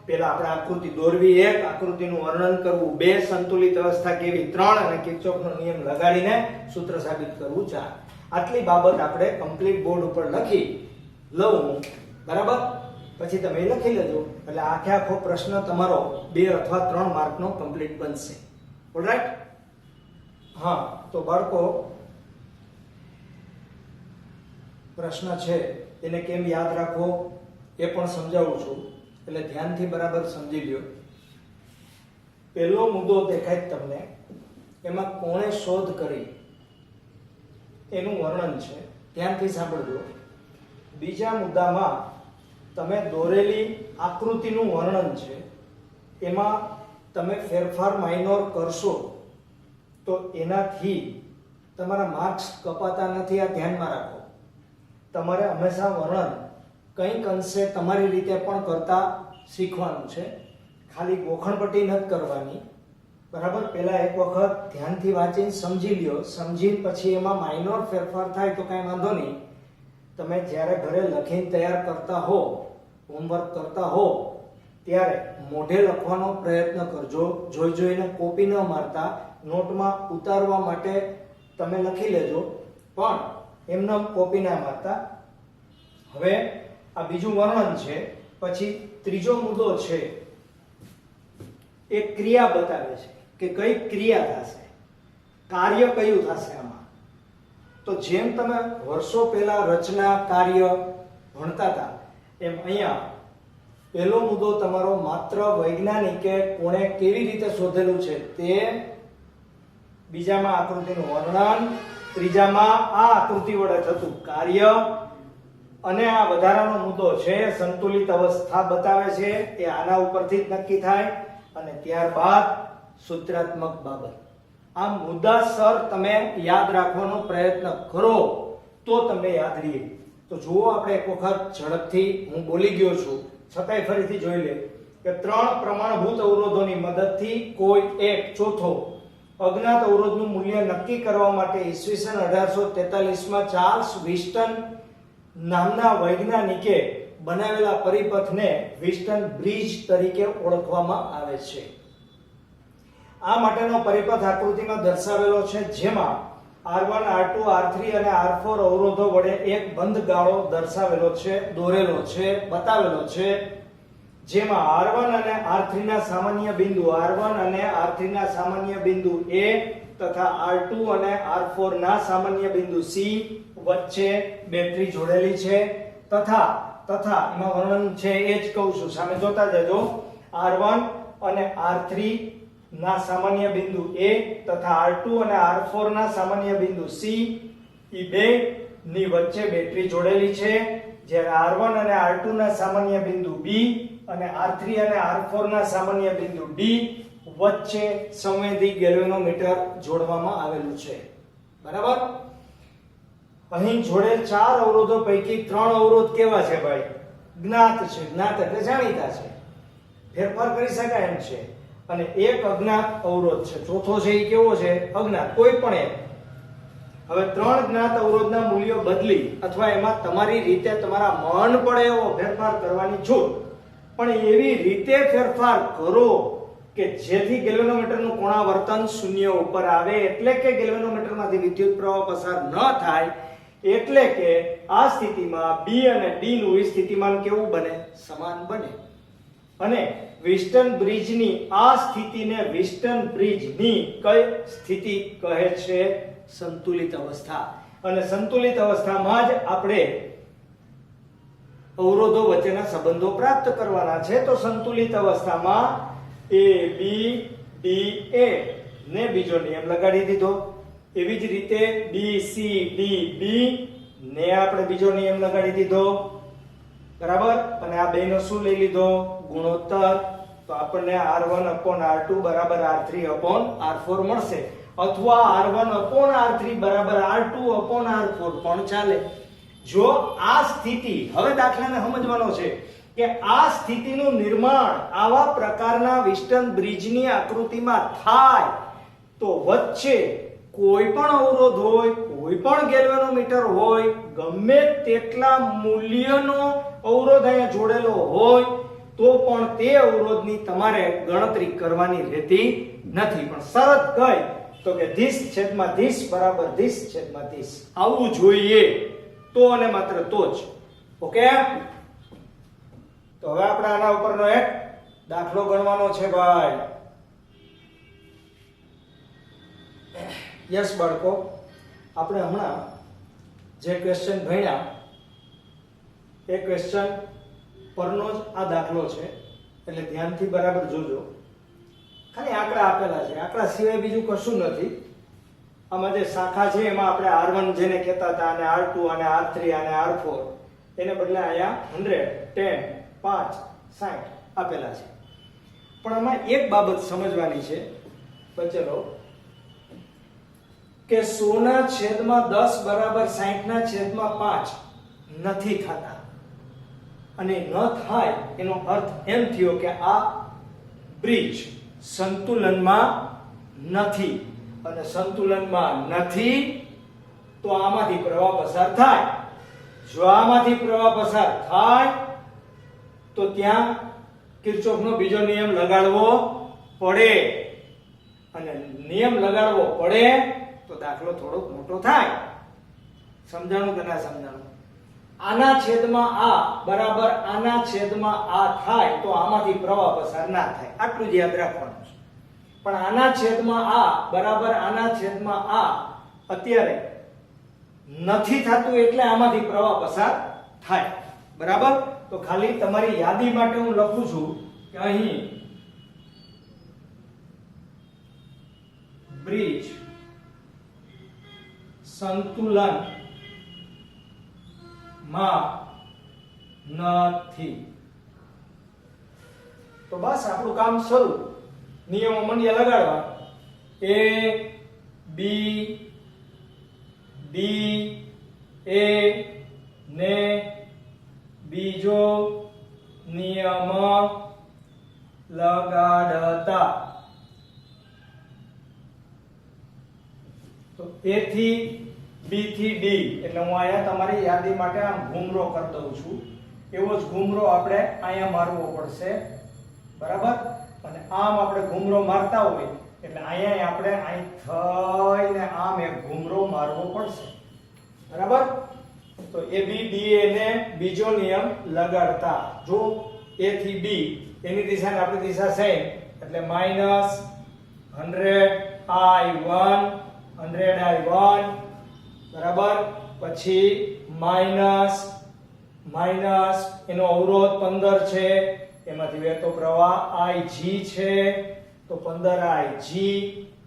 પહેલા આપણે આકૃતિ દોરવી 1, આકૃતિનું વર્ણન કરવું 2, સંતુલિત અવસ્થા કેવી 3 અને કિર્ચોફનો નિયમ લગાડીને સૂત્ર સાબિત કરવું 4. આટલી બાબત આપણે કમ્પ્લીટ બોર્ડ ઉપર લખી લઉં, બરાબર? પછી તમે લખી લેજો એટલે આખો પ્રશ્ન તમારો 2 અથવા 3 માર્કનો કમ્પ્લીટ બનશે. ઓલરાઈટ? હા, તો બાળકો પ્રશ્ન છે એને કેમ યાદ રાખવો એ પણ સમજાવું છું, એટલે ધ્યાનથી બરાબર સમજી લ્યો. પહેલો મુદ્દો દેખાય તમને, એમાં કોણે શોધ કરી એનું વર્ણન છે, ધ્યાનથી સાંભળજો. બીજા મુદ્દામાં તમે દોરેલી આકૃતિનું વર્ણન છે, એમાં તમે ફેરફાર માઇનોર કરશો તો એનાથી તમારા માર્ક્સ કપાતા નથી. આ ધ્યાનમાં રાખો. તમારે હંમેશા વર્ણન કંઈક અંશે તમારી રીતે પણ કરતા શીખવાનું છે. ખાલી ગોખણપટ્ટી નથી કરવાની, બરાબર? પહેલા એક વખત ધ્યાનથી વાંચીને સમજી લ્યો. સમજીને પછી એમાં માઇનોર ફેરફાર થાય તો કાંઈ વાંધો નહીં. તમે જ્યારે ઘરે લખીને તૈયાર કરતા હો, હોમવર્ક કરતા હો, ત્યારે મોઢે લખવાનો પ્રયત્ન કરજો. જોઈને કોપી ન મારતા, નોટમાં ઉતારવા માટે તમે લખી લેજો, પણ એમને કોપી ના મારતા. હવે આ બીજું વર્ણન છે. પછી ત્રીજો મુદ્દો છે એ ક્રિયા બતાવે છે કે કઈ ક્રિયા થશે, કાર્ય કયું થશે આમાં. તો જેમ તમે વર્ષો પહેલા રચના કાર્ય ભણતા હતા એમ અહીંયા પહેલો મુદ્દો તમારો માત્ર વૈજ્ઞાનિકે કોણે કેવી રીતે શોધેલું છે તે, બીજામાં આકૃતિનું વર્ણન, ત્રીજામાં આ આકૃતિ વડે થતું કાર્ય, અને આ વધારાનો મુદ્દો છે સંતુલિત અવસ્થા બતાવે છે, એ આના ઉપરથી જ નક્કી થાય. અને ત્યારબાદ સૂત્રાત્મક બાબત. આ મુદ્દાસર તમે યાદ રાખવાનો પ્રયત્ન કરો તો તમને યાદ રહે. તો જુઓ, આપણે એક વખત ઝડપથી, હું બોલી ગયો છું છતાંય ફરીથી જોઈ લે કે 3 પ્રમાણભૂત અવરોધોની મદદથી કોઈ એક ચોથો અજ્ઞાત અવરોધનું મૂલ્ય નક્કી કરવા માટે ઈસવીસન 1843માં ચાર્લ્સ વિસ્ટન નામના વૈજ્ઞાનિકે બનાવેલા પરિપથને વિસ્ટન બ્રિજ તરીકે ઓળખવામાં આવે છે. આ માટેનો પરિપથ આકૃતિમાં દર્શાવેલો છે, જેમાં R1, R2, R3 અને R4 અવરોધો વડે એક બંધ ગાળો દર્શાવેલો છે, દોરેલો છે, બતાવેલો છે, જેમાં R1 અને R3 ના સામાન્ય બિંદુ, R1 અને R3 ના સામાન્ય બિંદુ A તથા R2 અને R4 ના સામાન્ય બિંદુ C વચ્ચે બેટરી જોડેલી છે તથા એમાં વર્ણન છે એ જ કહું છું, સામે જોતા જજો. R1 અને R3 ના સામાન્ય બિંદુ A તથા R2 અને R4 ના સામાન્ય બિંદુ C એ બે ની વચ્ચે બેટરી જોડેલી છે. જ્યારે R1 અને R2 ના સામાન્ય બિંદુ B અને R3 અને R4 ના સામાન્ય બિંદુ D વચ્ચે સંવેદી ગેલ્વેનોમીટર જોડવામાં આવેલું છે. બરાબર. અહીં જોડેલ 4 અવરોધો પૈકી 3 અવરોધ કેવા છે ભાઈ? જ્ઞાત છે. જ્ઞાત એટલે જાણીતા છે, ફેરફાર કરી શકાય એમ છે. અને એક અજ્ઞાત અવરોધ છે. ચોથો છે એ કેવો છે? અજ્ઞાત. કોઈ પણ એક. હવે 3 જ્ઞાત અવરોધના મૂલ્યો બદલી અથવા એમાં તમારી રીતે તમારા મન પડે એવો ફેરફાર કરવાની છૂટ, પણ એવી રીતે ફેરફાર કરો કે જેથી ગેલ્વેનોમીટરનું કોણાવર્તન શૂન્ય ઉપર આવે, એટલે કે ગેલ્વેનોમીટરમાંથી વિદ્યુત પ્રવાહ પસાર ન થાય. એટલે કે આ સ્થિતિમાં B અને D નું સ્થિતિમાન કેવું બને? સમાન બને. અને વિસ્ટન બ્રિજની આ સ્થિતિને વિસ્ટન બ્રિજની કઈ સ્થિતિ કહે છે? સંતુલિત અવસ્થા. અને સંતુલિત અવસ્થામાં જ આપણે અવરોધો વચ્ચેના સંબંધો પ્રાપ્ત કરવાના છે. તો સંતુલિત અવસ્થામાં A B D A ને બીજો નિયમ લગાડી દીધો. એવી જ રીતે B C D B ને આપણે બીજો નિયમ લગાડી દીધો. બરાબર. અને આ બેનો શું લઈ લીધો? ગુણોત્તર. તો આપણને R1/R2 બરાબર R3/R4 મળશે, અથવા R1/R3 બરાબર R2/R4 પણ ચાલે. જો આ સ્થિતિ, હવે દાખલાને સમજવાનો છે કે આ સ્થિતિનું નિર્માણ આવા પ્રકારના વિસ્ટન બ્રિજની આકૃતિમાં થાય તો વચ્ચે કોઈ પણ અવરોધ હોય, કોઈ પણ ગેલ્વેનોમીટર હોય, ગમે તેટલા મૂલ્યનો અવરોધ અહીંયા જોડેલો હોય તો પણ તે અવરોધની તમારે ગણતરી કરવાની રહેતી નથી. પણ શરત કઈ? તો કે ધીસ છેદમાં ધીસ બરાબર ધીસ છેદમાં ધીસ આવવું જોઈએ, તો અને માત્ર તો જ. ઓકે. તો હવે આપણે આના ઉપરનો એક દાખલો ગણવાનો છે ભાઈ. યસ બાળકો, આપણે હમણાં જે ક્વેશ્ચન ભણ્યા એ ક્વેશ્ચન પરનો જ આ દાખલો છે, એટલે ધ્યાનથી બરાબર જોજો. ખાલી આંકડા આપેલા છે, આંકડા સિવાય બીજું કશું નથી. આમાં જે શાખા છે એમાં આપણે R1 જેને કહેતા હતા અને R2 અને R3 અને R4 એને બદલે અહીંયા 100 10 5 60 આપેલા છે. પણ આમાં એક બાબત સમજવાની છે, બચેલો, કે 100/10 બરાબર 60/5 નથી થતા. અને ન થાય એનો અર્થ એમ થયો કે આ બ્રિજ સંતુલનમાં નથી, અને સંતુલનમાં નથી તો આમાંથી પ્રવાહ પસાર થાય. જો આમાંથી પ્રવાહ પસાર થાય તો ત્યાં કિર્ચોફનો બીજો નિયમ લગાડવો પડે, અને નિયમ લગાડવો પડે તો દાખલો થોડો મોટો થાય. સમજાણું કે ના સમજાણું? આના છેદમાં આ બરાબર આના છેદમાં આ થાય તો આમાંથી પ્રવાહ પસાર ના થાય, આટલું જ યાદ રાખવાનું છે. પણ આના છેદમાં આ બરાબર આના છેદમાં આ અત્યારે નથી થતું, એટલે આમાંથી પ્રવાહ પસાર થાય. બરાબર. તો ખાલી તમારી યાદી માટે હું લખું છું કે અહીં બ્રિજ સંતુલન માં નથી. તો બસ આપણું કામ શરૂ. નિયમો મંડ્યા લગાડવા. A B D A ને બીજો નિયમ લગાડતા. તો A થી B થી D, એટલે હું અહીંયા તમારી યાદી માટે આમ ઘૂમરો કરી દઉં છું. એવો જ ઘૂમરો આપણે અહીંયા મારવો પડશે. બરાબર. અને આમ આપણે ઘૂમરો મારતા હોય એટલે અહીંયા આપણે અહીં થઈને આમ એક ઘૂમરો મારવો પડશે. બરાબર. તો A B D A ને બીજો નિયમ લગાડતા. જો A થી B એની દિશાને આપણી દિશા સેમ, એટલે -100 100i1 100i1 બરાબર. પછી માઈનસ એનો અવરોધ 15 છે, એમાંથી વહેતો પ્રવાહ ig છે, તો 15ig.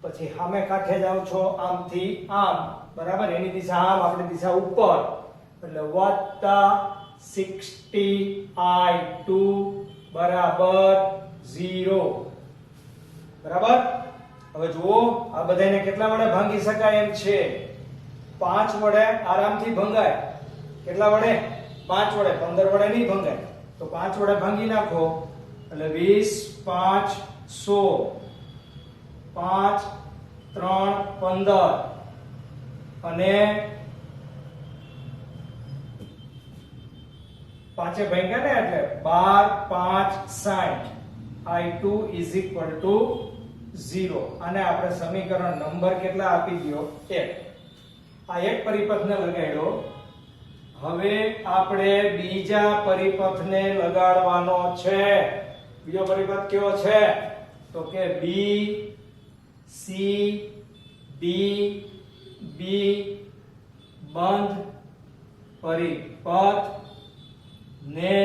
પછી સામે કાંઠે જાવ છો આમથી આમ, બરાબર, એની દિશા આમ, આપણી દિશા ઉપર, એટલે વત્તા 60i2 બરાબર 0. બરાબર. હવે જુઓ આ બધાને કેટલા વડે ભાંગી શકાય એમ છે? 5 વડે આરામથી ભંગાય. કેટલા વડે? 5 વડે. 15 વડે નહીં ભંગાય. તો 5 વડે ભાંગી નાખો એટલે 20 5 100, 5 3 15 અને પાંચે ભાંગ્યા ને એટલે 12 5 60. i2 is equal to 0. અને આપણે સમીકરણ નંબર કેટલા આપી દયો? 1. આ એક પરિપથને લગાડ્યો. હવે આપણે બીજા પરિપથને લગાડવાનો છે. બીજો પરિપથ કયો છે? તો કે b c d b બંધ પરિપથ ને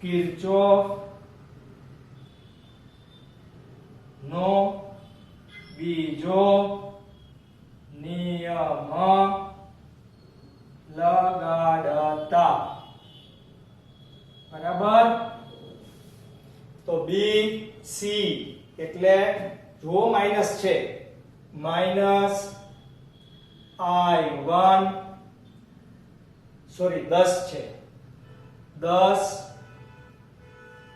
કિર્ચોફ નો બીજો નિયમ લગાડતા. બરાબર. તો બી સી એટલે જો માઈનસ છે, માઈનસ i1 સોરી 10 છે, 10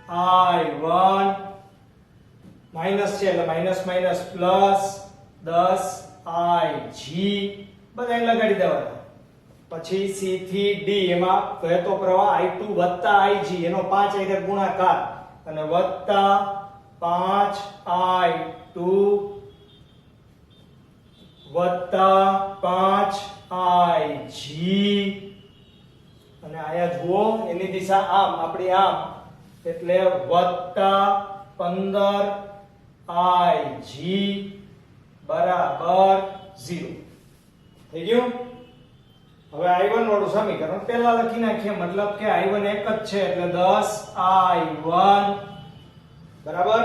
i1 માઈનસ છે એટલે માઈનસ માઈનસ પ્લસ 10 ig બધાને લગાડી દેવાના. પછી c થી d એમાં વહેતો પ્રવાહ i2 વત્તા ig એનો 5 રીતે ગુણાકાર અને વત્તા 5i2 વત્તા 5ig અને આયા જુઓ એની દિશા આમ, આપણી આમ, એટલે વત્તા 15ig બરાબર 0. થઈ ગયું? હવે i1 વાળું સમીકરણ પહેલા લખી નાખીએ, મતલબ કે i1 એક જ છે એટલે 10i1 બરાબર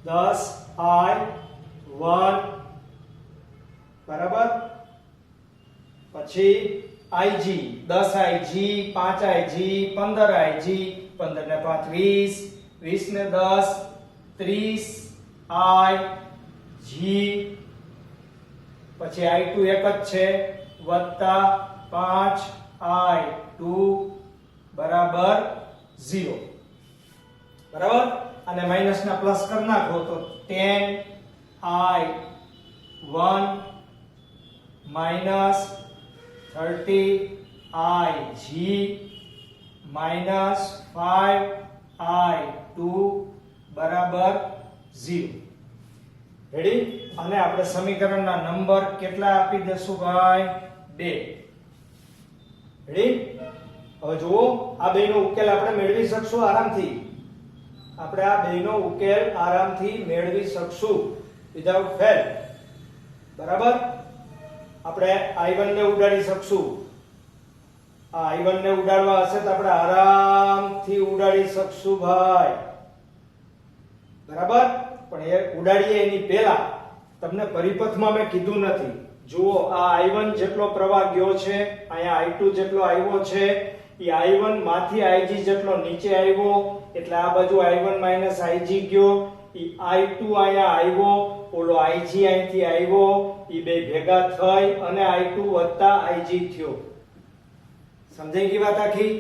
10i1 બરાબર. પછી ig 10ig 5ig 15ig 15 ને 5 20 20 ને 10 30ig પછી i2 એક જ છે વત્તા 5i2 બરાબર 0. બરાબર. અને માઈનસ ના પ્લસ કરી નાખો તો 10i1 minus 30ig minus 5i2 બરાબર 0. રેડી? અને આપણે સમીકરણના નંબર કેટલા આપી દેશું ભાઈ? 2. રેડી? હવે જુઓ આ બેનો ઉકેલ આપણે મેળવી શકશું આરામથી. આપણે આ બેનો ઉકેલ આરામથી મેળવી શકશું વિધાઉટ ફેલ. બરાબર. આપણે i1 ને ઉડાડી શકશું. આ i1 ને ઉડાડવા હશે તો આપણે આરામથી ઉડાડી શકશું ભાઈ. બરાબર. પણ એ ઉડાડીએ એની પહેલા તમને પરિપથમાં મેં કીધું નથી. જુઓ આ i1 જેટલો પ્રવાહ ગયો છે, અહીંયા i2 જેટલો આવ્યો છે, એ i1 માંથી ig જેટલો નીચે આવ્યો એટલે આ બાજુ i1 ig ગયો, એ i2 અહીંયા આવ્યો, ઓલો ig અહીંથી આવ્યો, એ બે ભેગા થઈ અને i2 વત્તા ig થયો. સમજાઈ ગઈ વાત આખી?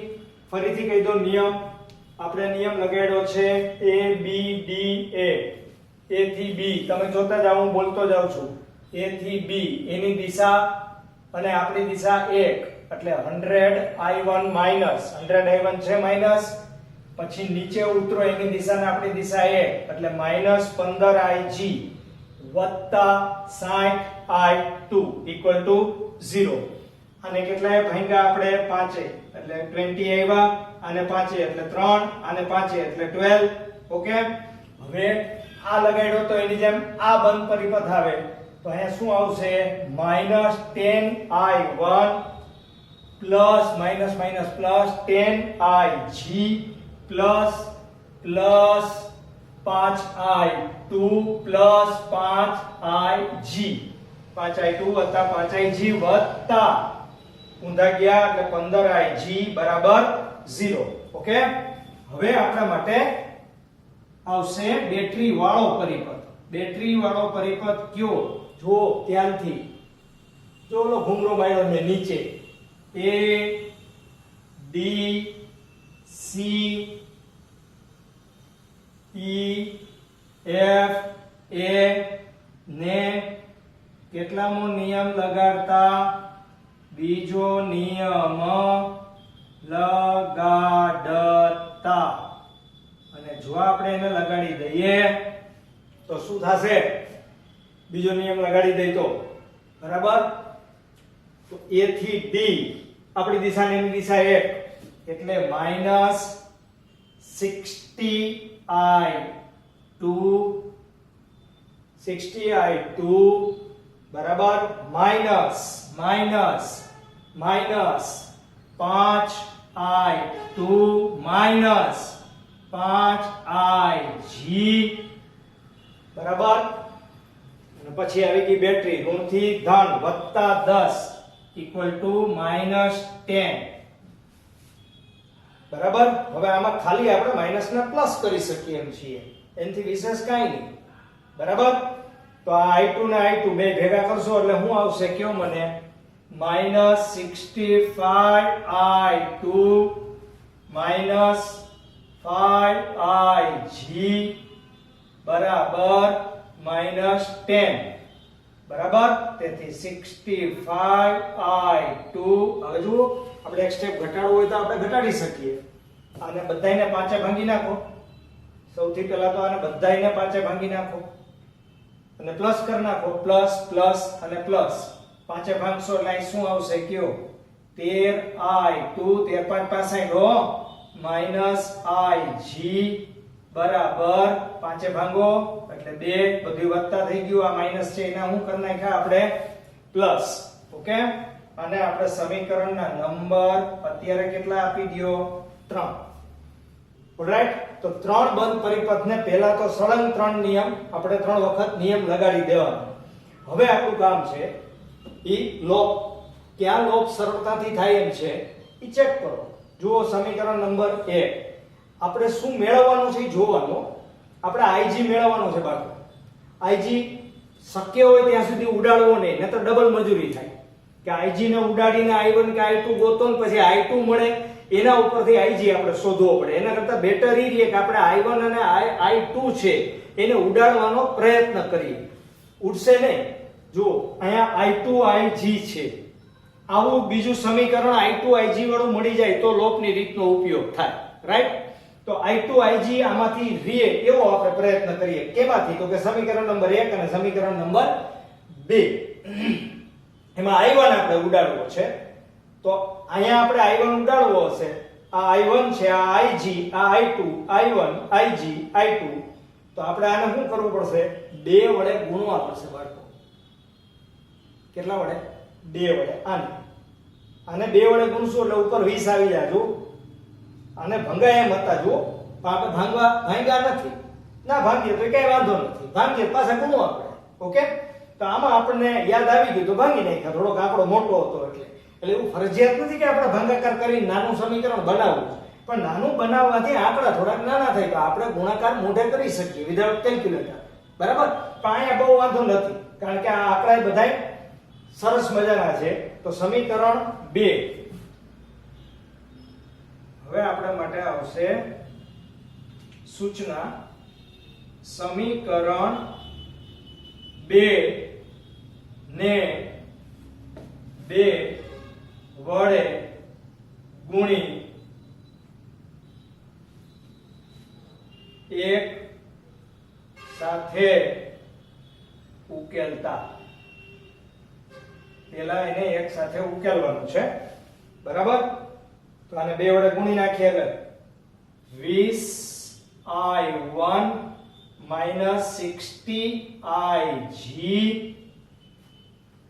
ફરીથી કહી દો નિયમ. આપણે નિયમ લગાડ્યો છે a b d a થી b. તમે જોતા જાઓ, હું બોલતો જાઉં છું. a થી b એની દિશા અને આપણી દિશા એક એટલે 100i1 માઈનસ 100i1 છે માઈનસ, પછી નીચે ઉતરો એની દિશા ને આપણી દિશા એક એટલે માઈનસ 15ig વત્તા 60i2 ઇક્વલ ટુ 0. અને કેટલાય ભાંગ્યા આપણે 5 એટલે 20 આવ્યા, અને 5 એટલે 3, અને 5 એટલે 12. ઓકે. હવે આ લગાડ્યો તો એની જેમ આ બંધ પરિપથ આવે તો અહીંયા શું આવશે -10i1 plus minus minus plus 10ig plus 5i2 plus 5ig 5i2 વત્તા 5ig વત્તા ઊંધા ગયા એટલે 15ig બરાબર 0. ઓકે, હવે આપણા માટે આવશે બેટરી વાળો પરિપથ. બેટરી વાળો પરિપથ કયો જો ધ્યાનથી, જો ઓલો ઘૂમરો માર્યો ને નીચે A D C E F A ને કેટલામો નિયમ લગાડતા? બીજો નિયમ લગાડતા. અને જો આપણે એને લગાડી દઈએ તો શું થશે? બીજો નિયમ લગાડી દઈ તો બરાબર, તો A થી D આપણી દિશા ની દિશા 1 એટલે -60i2 બરાબર માઇનસ 5i2 માઇનસ 5ig બરાબર. અને પછી આવી ગઈ બેટરી ઋણ થી ધન વત્તા 10 ઇક્વલ ટુ -10 બરાબર. હવે આમાં ખાલી આપણે માઈનસ ને પ્લસ કરી શકીએ એમ છીએ, એનાથી વિશેષ કાંઈ નહીં બરાબર. તો આ i2 ને i2 બે ભેગા કરશો એટલે શું આવશે કયો મને? -65i2 5ig બરાબર -10 બરાબર. તેથી 65i2 હવે જુઓ આપણે એક સ્ટેપ ઘટાડવું હોય તો આપણે ઘટાડી શકીએ. આને બધાયને પાંચે ભાંગી નાખો. સૌથી પહેલા તો આને બધાયને પાંચે ભાંગી નાખો અને પ્લસ કરી નાખો. પ્લસ પ્લસ અને પ્લસ પાંચે ભાંગશો એટલે અહીં શું આવશે કયો? 13i2 13 5 -ig બરાબર પાંચે ભાંગો એટલે 2 બધું વત્તા થઈ ગયું. આ માઈનસ છે એના હું કરી નાખ્યા આપણે પ્લસ. ઓકે, અને આપણે સમીકરણના નંબર અત્યારે કેટલા આપી દયો? 3. ઓલરાઈટ, તો 3 બંધ પરિપથને પહેલા તો સળંગ 3 નિયમ આપણે 3 વખત નિયમ લગાડી દેવાનો. હવે આપણું કામ છે ઈ લોપ, ક્યાં લોપ સરળતાથી થાય એમ છે ઈ ચેક કરો. જુઓ સમીકરણ નંબર 1 આપણે શું મેળવવાનું છે જોવાનું. આપણે ig મેળવવાનો છે બાળકો. ig શક્ય હોય ત્યાં સુધી ઉડાડવો નહીં, નહીતર ડબલ મજૂરી થાય કે ig ને ઉડાડીને i1 કે i2 ગોતો ને પછી i2 મળે એના ઉપરથી ig આપણે શોધવો પડે. એના કરતા બેટર ઈ રહે કે આપણે i1 અને i2 છે એને ઉડાડવાનો પ્રયત્ન કરીએ. ઉડશે નહીં. જો અહીંયા i2 ig છે, આવું બીજું સમીકરણ i2 ig વાળું મળી જાય તો લોપની રીતનો ઉપયોગ થાય. રાઈટ, તો i2 ig આમાંથી રીએ એવો આપણે પ્રયત્ન કરીએ. કેમાંથી? તો કે સમીકરણ નંબર 1 અને સમીકરણ નંબર 2 એમાં i1 આપણે ઉડાડવો છે. તો અહીંયા આપણે i1 ઉડાડવો હશે. આ i1 છે, આ ig, આ i2, i1 ig i2. તો આપણે આને શું કરવું પડશે? 2 વડે ગુણવા પડશે બાળકો. કેટલા વડે? 2 વડે. આને 2 વડે ગુણશું એટલે ઉપર 20 આવી જાય. જો આને ભંગાય એમ હતા. જો આપણે ભાંગ્યા નથી ના, ભાંગીએ તો કઈ વાંધો નથી, ભાંગીએ પાછા ગુણવા પડે. ઓકે, તો આમાં આપણને યાદ આવી ગયું તો ભાંગી નાખ્યા. થોડોક આંકડો મોટો હતો એટલે એવું ફરજિયાત નથી કે આપણે ભાગાકાર કરીને નાનું સમીકરણ બનાવવું, પણ નાનું બનાવવાથી આંકડા થોડાક નાના થાય તો આપણે ગુણાકાર મોઢે કરી શકીએ વિધાઉટ કેલ્ક્યુલેટર. બરાબર, પણ અહીંયા બહુ વાંધો નથી કારણ કે આ આંકડા બધાય સરસ મજાના છે. તો સમીકરણ 2 હવે આપણા માટે આવશે સૂચના. સમીકરણ 2 ને 2 વડે ગુણી 1 સાથે ઉકેલતા. પેલા એને 1 સાથે ઉકેલવાનું છે. બરાબર, તો આને 2 વડે ગુણી નાખીએ એટલે 20i1 માઇનસ 60ig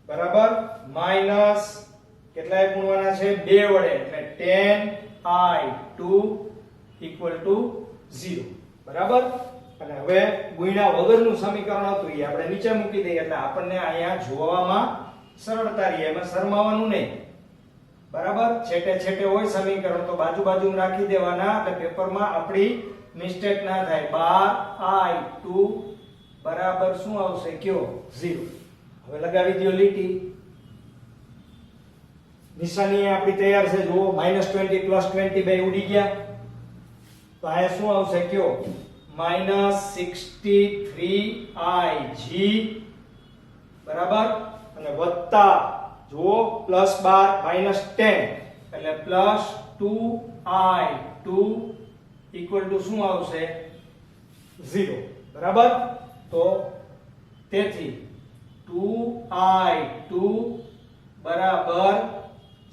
બરાબર માઇનસ કેટલાય ગુણવાના છે 2 વડે એટલે 10i2 ઇક્વલ ટુ 0 બરાબર. અને હવે ગુણ્યા વગરનું સમીકરણ હતું એ આપણે નીચે મૂકી દઈએ એટલે આપણને અહીંયા જોવામાં સરળતા રહે, એમાં શરમાવાનું નહીં બરાબર. છેટે છેટે હોય સમીકરણ તો બાજુ બાજુમાં રાખી દેવાના એટલે પેપરમાં આપણી મિસ્ટેક ના થાય. 12i2 બરાબર શું આવશે કયો 0. હવે લગાવી દો લીટી. નિશાની આપણી તૈયાર છે જુઓ -20 +20 બે ઉડી ગયા તો આ શું આવશે કયો -63ig બરાબર અને વત્તા જુઓ +12 -10 એટલે +2i2 ઇક્વલ ટુ શું આવશે 0 બરાબર. તો તેથી 2i2 બરાબર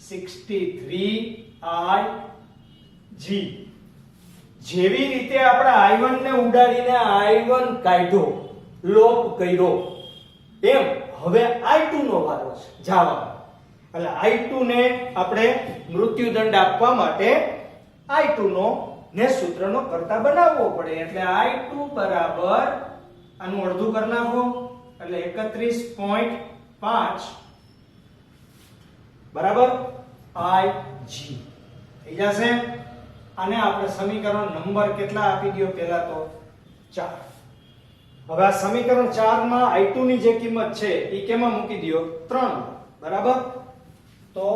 63ig. જેવી રીતે આપણે i1 ને ઉડાડીને i1 કાઢ્યો લોપ કર્યો એમ હવે i2 નો વારો છે જવાનો. એટલે i2 ને આપણે મૃત્યુદંડ આપવા માટે i2 નો ને સૂત્રનો કરતા બનાવવો પડે એટલે i2 બરાબર આનું અડધું કરી નાખો એટલે 31.5 બરાબર ig થઈ જશે. આને આપણે સમીકરણ નંબર કેટલા આપી દયો પહેલા તો 4. હવે આ સમીકરણ 4 માં i2 ની જે કિંમત છે એ કેમાં મૂકી દયો 3 બરાબર. તો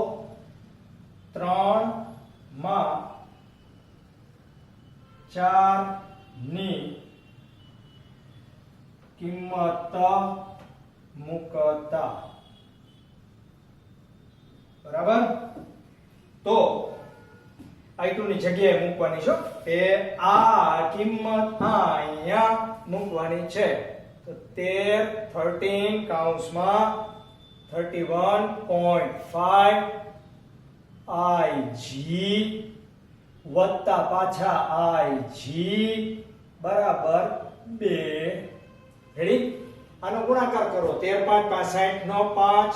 3 માં 4 ની કિંમત મૂકતા બરાબર. તો i2 ની જગ્યાએ મૂકવાની છો એ આ કિંમત અહીંયા મૂકવાની છે તો 13 કૌંસમાં 31.5 ig વત્તા પાછા ig બરાબર 2. રેડી. આનો ગુણાકાર કરો 13 5 65 નો 5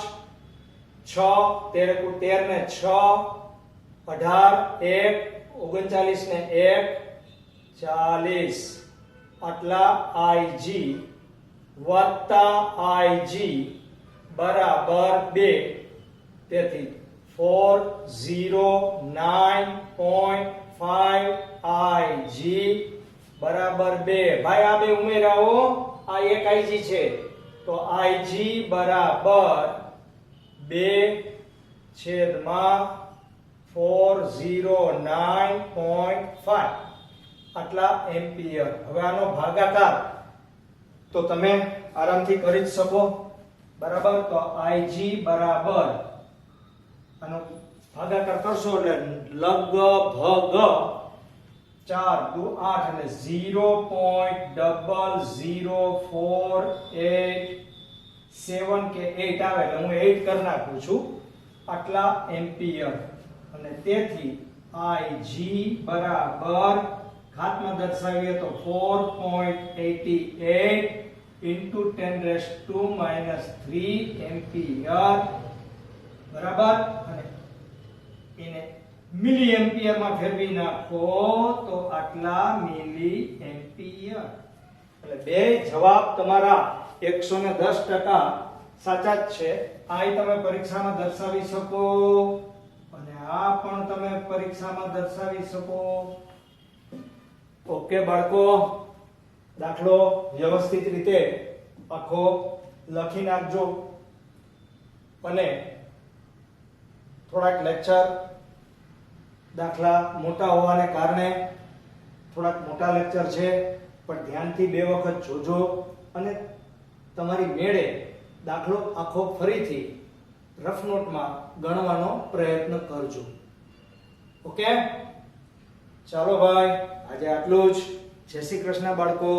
6 13 કુલ 13 ને 6 18 1 39 ને 1 40 આટલા ig વત્તા ig બરાબર 2. તેથી 409.5 ig બરાબર 2. ભાઈ આ બે ઉમેરાવો આ એક ig છે તો ig બરાબર 2/409.5 આટલા એમ્પિયર. હવે આનો ભાગાકાર તો તમે આરામથી કરી જ શકો બરાબર. તો ig બરાબર આનો ભાગાકાર કરશો એટલે લગભગ 4 દુ 8 અને 0.00487 કે 8 આવે એટલે હું 8 કરી નાખું છું આટલા એમ્પિયર. અને તેથી ig બરાબર ઘાતમાં દર્શાવીએ તો 4.88 into 10⁻³ એમ્પિયર બરાબર. અને એને મિલી એમ્પિયર માં ફેરવી નાખો તો આટલા મિલી એમ્પિયર. એટલે બે જવાબ તમારા 110% સાચા જ છે. આ તમે પરીક્ષામાં દર્શાવી શકો અને આ પણ તમે પરીક્ષામાં દર્શાવી શકો. ઓકે બાળકો, દાખલો વ્યવસ્થિત રીતે આખો લખી નાખજો અને થોડાક લેક્ચર દાખલા મોટા હોવાને કારણે થોડાક મોટા લેક્ચર છે પણ ધ્યાનથી બે વખત જોજો અને તમારી મેળે દાખલો આખો ફરીથી રફ નોટમાં ગણવાનો પ્રયત્ન કરજો. ઓકે ચાલો ભાઈ, આજે આટલું જ. જય શ્રી કૃષ્ણ બાળકો.